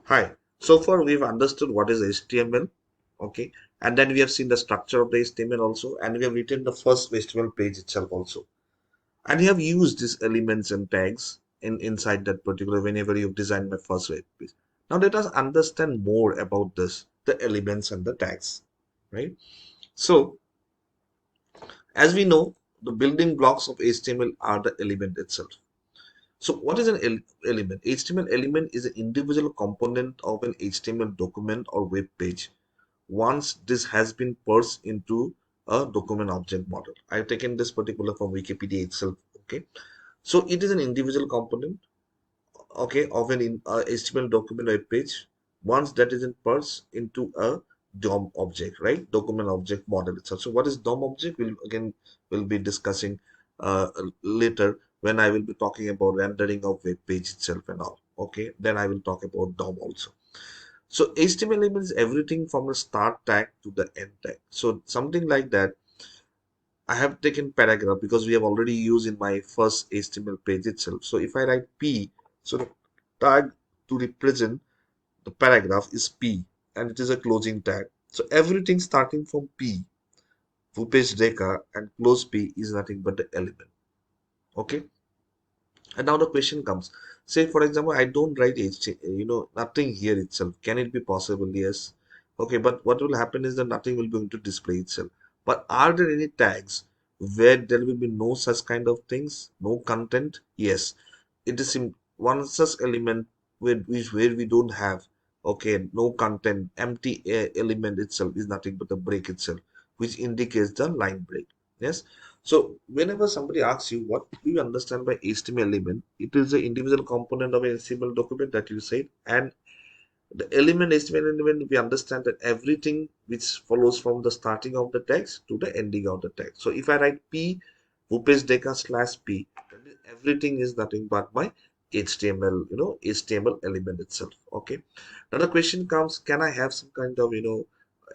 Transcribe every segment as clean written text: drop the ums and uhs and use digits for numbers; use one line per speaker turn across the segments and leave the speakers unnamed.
Hi. So far, we've understood what is HTML, okay, and then we have seen the structure of the HTML also, and we have written the first HTML page itself also, and you have used these elements and tags inside that particular whenever you've designed my first web page. Now let us understand more about this, the elements and the tags, right? So as we know, the building blocks of HTML are the element itself. So what is an element? HTML element is an individual component of an HTML document or web page once this has been parsed into a document object model. I've taken this particular from Wikipedia itself. Okay, so it is an individual component, okay, of an HTML document web page. Once that is in parsed into a DOM object, right? Document object model itself. So what is DOM object? We'll be discussing later when I will be talking about rendering of web page itself and all. Okay, then I will talk about DOM also. So HTML means everything from the start tag to the end tag. So something like that. I have taken paragraph because we have already used in my first HTML page itself. So if I write P, so the tag to represent the paragraph is P and it is a closing tag. So everything starting from P, Bhupesh Rekha and close P is nothing but the element. Okay. And now the question comes. Say for example, I don't write HTML, nothing here itself. Can it be possible? Yes. Okay, but what will happen is that nothing will be going to display itself. But are there any tags where there will be no such kind of things, no content? Yes. It is one such element where we don't have, okay, no content, empty element itself is nothing but a break itself, which indicates the line break. Yes. So whenever somebody asks you what do you understand by HTML element, it is the individual component of a HTML document that you said, and the element HTML element we understand that everything which follows from the starting of the text to the ending of the text. So if I write P Bhupesh Dekha slash P, then everything is nothing but my HTML, HTML element itself. Okay. Now the question comes, can I have some kind of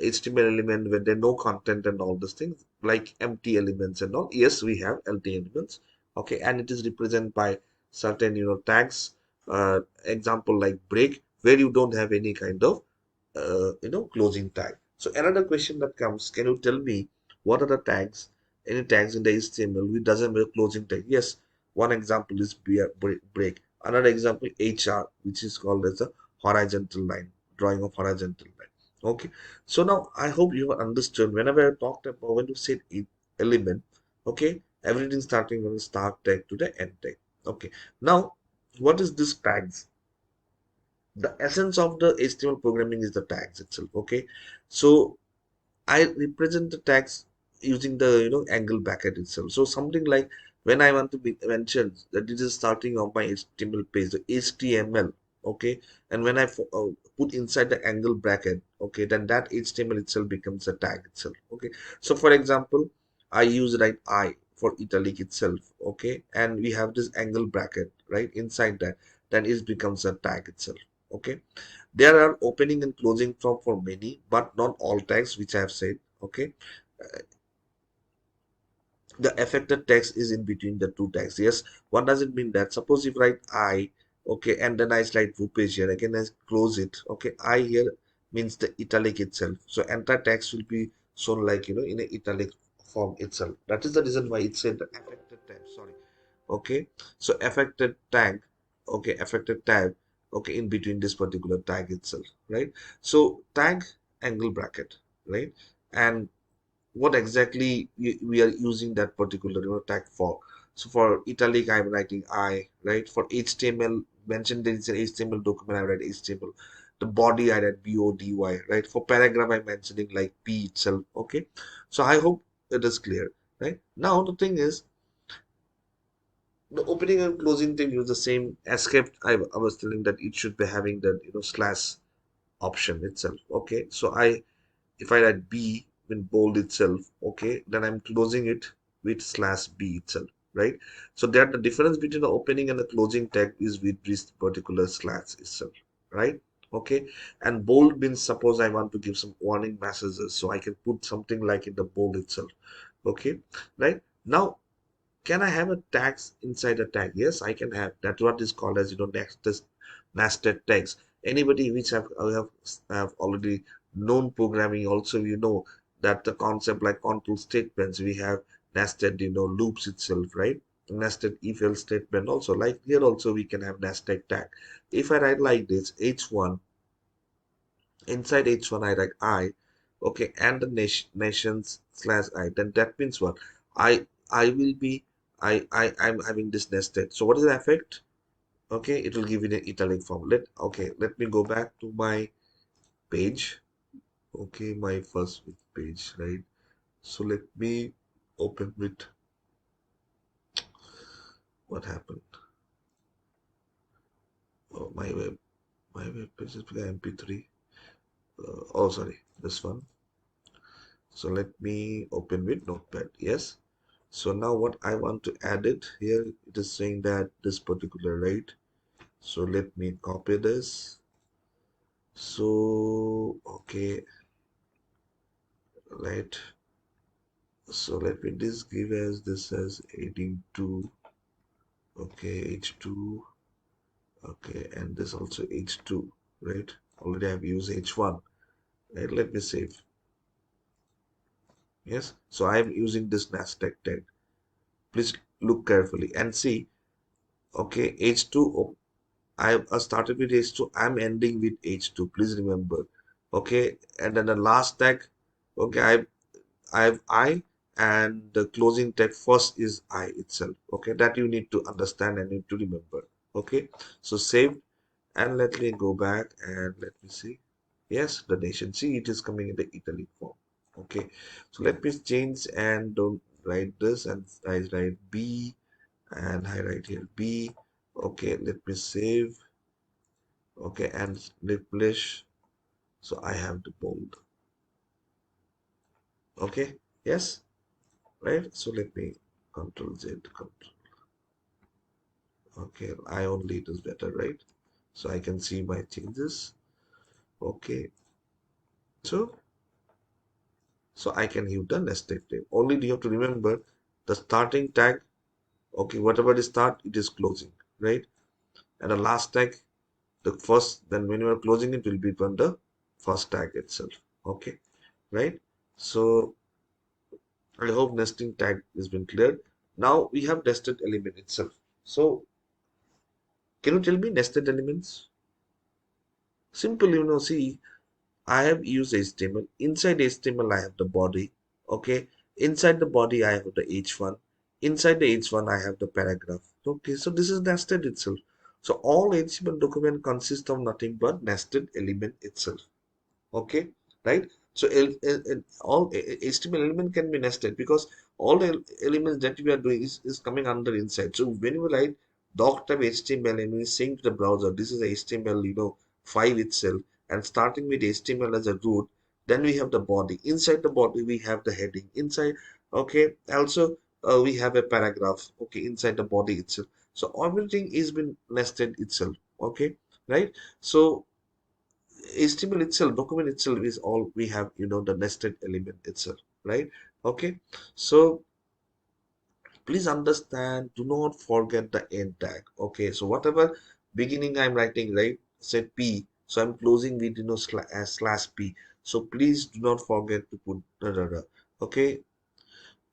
HTML element when there no content and all these things like empty elements and all? Yes, we have empty elements. Okay, and it is represented by certain tags. Example like break, where you don't have any kind of closing tag. So another question that comes, can you tell me what are the tags? Any tags in the HTML which doesn't have a closing tag? Yes, one example is break. Another example HR, which is called as a horizontal line, drawing of horizontal line. Okay, so now I hope you have understood whenever I talked about when you said element, okay, everything starting from the start tag to the end tag. Okay, now what is this tags? The essence of the HTML programming is the tags itself. Okay, so I represent the tags using the angle bracket itself. So something like when I want to be mentioned that this is starting of my HTML page, the HTML. Okay, and when I put inside the angle bracket, okay, then that HTML itself becomes a tag itself. Okay, so for example, I use right I for italic itself. Okay, and we have this angle bracket right inside that, then it becomes a tag itself. Okay, there are opening and closing for many, but not all tags, which I have said. Okay, the affected text is in between the two tags. Yes, what does it mean that? Suppose if write I, okay, and then I write Bhupesh here, again I close it. Okay, I here means the italic itself. So entire text will be shown like in a italic form itself. That is the reason why it said the affected tag. Sorry. Okay, so affected tag, okay, affected tag, okay, in between this particular tag itself, right? So tag angle bracket, right? And what exactly we are using that particular tag for? So for italic I'm writing I, right? For HTML, mentioned there is an HTML document, I write HTML. The body I write body, right? For paragraph I'm mentioning like P itself. Okay, so I hope it is clear. Right now the thing is, the opening and closing thing is the same. Escape, I was telling that it should be having that slash option itself. Okay, so I if I write B in bold itself, okay, then I'm closing it with slash B itself, right? So that the difference between the opening and the closing tag is with this particular slash itself, right? Okay, and bold means suppose I want to give some warning messages, so I can put something like in the bold itself. Okay, right? Now can I have a tags inside a tag? Yes, I can have. That's what is called as nested tags. Anybody which have already known programming, also you know that the concept like control statements, we have nested loops itself, right? Nested if else statement also, like here also we can have nested tag. If I write like this h1, inside h1 I write I, okay, and the nations slash I, then that means what? I will be, I'm having this nested. So what is the effect? Okay, it will give you the italic form. Let me go back to my page. Okay, my first page, right? So let me open with what happened. Oh, my web page is mp3. Oh, sorry, this one. So let me open with notepad. Yes. So now what I want to add it here, it is saying that this particular, right? So let me copy this. So okay, right. So let me this give as this as adding to, okay, h2, okay, and this also h2, right? Already I've used h1, right? Let me save. Yes, so I'm using this Nasdaq tag. Please look carefully and see. Okay, h2. I have started with h2. I'm ending with h2. Please remember. Okay, and then the last tag. Okay, I have I, and the closing tag first is I itself. Okay, that you need to understand and need to remember. Okay, so save, and let me go back and let me see. Yes, the nation. See, it is coming in the italic form. Okay, so let me change and don't write this, and I write B, and I write here B. Okay, let me save. Okay, and replace. So I have the bold. Okay, yes, right. So let me Control Z, Control. Okay, I only it is better, right? So I can see my changes. Okay, so I can use the nested tag. Only you have to remember the starting tag. Okay, whatever is start, it is closing, right? And the last tag, the first, then when you are closing it will be from the first tag itself. Okay, right? So I hope nesting tag has been cleared. Now we have nested element itself. So can you tell me nested elements? Simple, see, I have used HTML. Inside HTML, I have the body. Okay. Inside the body, I have the H1. Inside the H1, I have the paragraph. Okay. So this is nested itself. So all HTML document consists of nothing but nested element itself. Okay, right? So all HTML element can be nested because all the elements that we are doing is coming under inside. So when you write doc type HTML and we saying to the browser, this is a HTML, file itself, and starting with HTML as a root, then we have the body. Inside the body, we have the heading. Inside, okay, also we have a paragraph. Okay, inside the body itself. So everything is been nested itself. Okay, right? So HTML itself, document itself is all we have, the nested element itself, right? Okay, so please understand, do not forget the end tag. Okay, so whatever beginning I'm writing, right? Say P, so I'm closing with, slash P. So please do not forget to put da da da. Okay,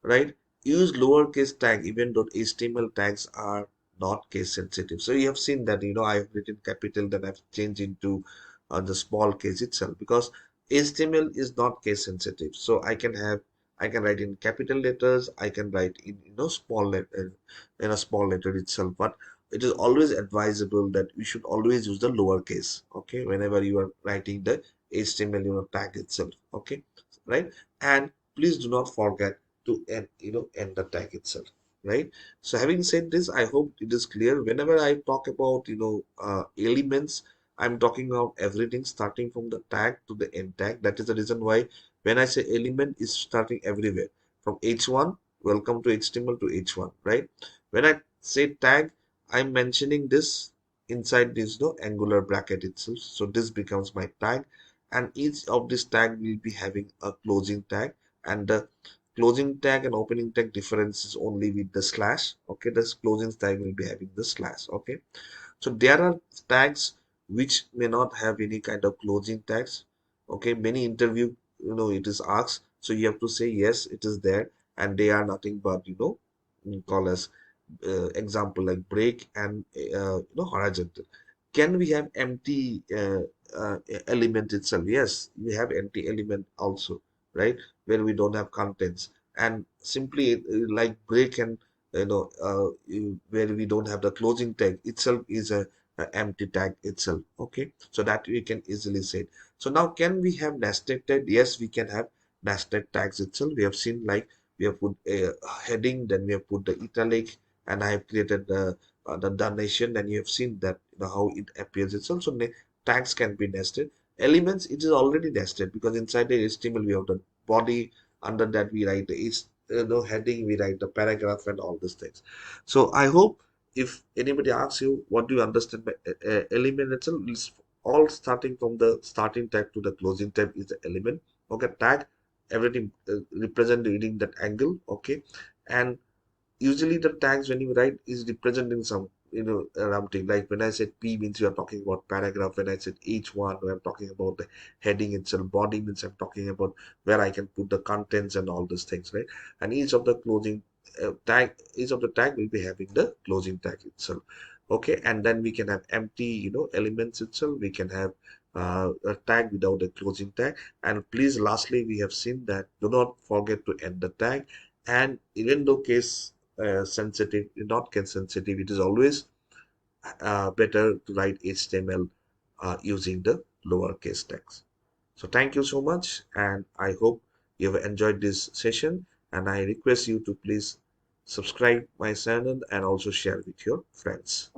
right? Use lowercase tag even though HTML tags are not case sensitive. So you have seen that, I've written capital, then I've changed into the small case itself because HTML is not case sensitive. So I can write in capital letters, I can write in, small letter, in a small letter itself. But it is always advisable that you should always use the lowercase, okay, whenever you are writing the HTML, tag itself, okay, right? And please do not forget to end, end the tag itself, right? So having said this, I hope it is clear. Whenever I talk about, elements, I'm talking about everything starting from the tag to the end tag. That is the reason why when I say element is starting everywhere from h1, welcome to HTML to h1, right? When I say tag, I'm mentioning this inside this, angular bracket itself. So this becomes my tag, and each of this tag will be having a closing tag, and the closing tag and opening tag difference is only with the slash. Okay, this closing tag will be having the slash. Okay, so there are tags which may not have any kind of closing tags. Okay, many interview, it is asked, so you have to say yes, it is there, and they are nothing but, call as example like break and horizontal. Can we have empty element itself? Yes, we have empty element also, right? Where we don't have contents, and simply like break and where we don't have the closing tag itself is a empty tag itself. Okay, so that we can easily say. So now, can we have nested tag? Yes, we can have nested tags itself. We have seen, like, we have put a heading, then we have put the italic, and I have created the donation, and you have seen that, how it appears itself. So tags can be nested. Elements, it is already nested, because inside the HTML we have the body, under that we write the heading, we write the paragraph and all these things. So I hope, if anybody asks you what do you understand by element itself, it's all starting from the starting tag to the closing tag is the element. Okay, tag, everything representing that angle. Okay, and usually the tags when you write is representing some, something. Like when I said P means you are talking about paragraph. When I said H1, I'm talking about the heading itself. Body means I'm talking about where I can put the contents and all these things, right? And each of the closing each of the tag will be having the closing tag itself. Okay, and then we can have empty, elements itself. We can have a tag without a closing tag. And please, lastly, we have seen that do not forget to end the tag. And even though case sensitive, not case sensitive, it is always better to write HTML using the lowercase text. So thank you so much, and I hope you have enjoyed this session. And I request you to please subscribe my channel and also share with your friends.